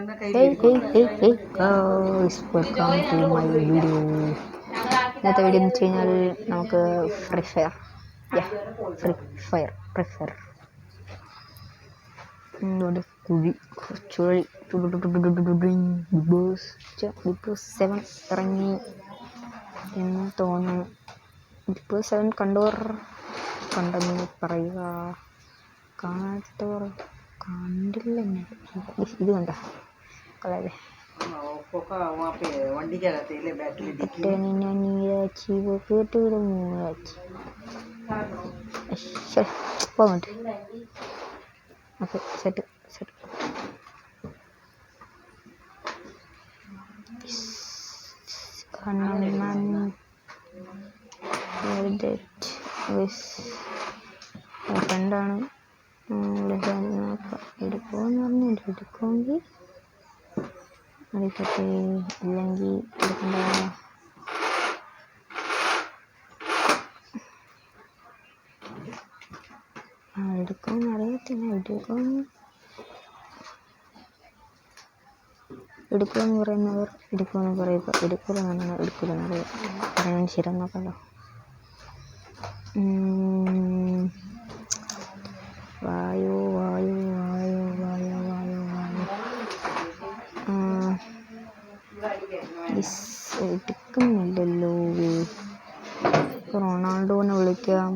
Hey guys, welcome to my video. ഇന്നത്തെ video എന്ന് വെച്ച് കഴിഞ്ഞാൽ നമുക്ക് ഫ്രീ ഫയർ കുഴി ചുഴി ബിഗ് ബോസ് 7 ഇറങ്ങി എന്ന് തോന്നുന്നു. ബിഗ് ബോസ് 7 കണ്ടെന്ന് പറയുക. കാണാത്തവർ കണ്ടില്ല. ഇത് കണ്ട കളരെ നീരാച്ചി കേട്ടുവിട മൂരാച്ചി പോകട്ടെ. ഓക്കെ, സെറ്റ് ഫ്രണ്ടാണ്. എടുക്കുമെന്ന് പറഞ്ഞിട്ട് എടുക്കുമെങ്കിൽ എടുക്കട്ടെ, ഇല്ലെങ്കിൽ എടുക്കണ്ട. എടുക്കുമെന്ന് അറിയത്തില്ല. എടുക്കുമെന്ന് പറയുന്നവർ എടുക്കുമെന്ന് പറയുക. എടുക്കില്ലെന്ന് പറയാൻ ശരി നോക്കല്ലോ. വായോ എടുക്കുന്നില്ലല്ലോ. റൊണാൾഡോനെ വിളിക്കാം.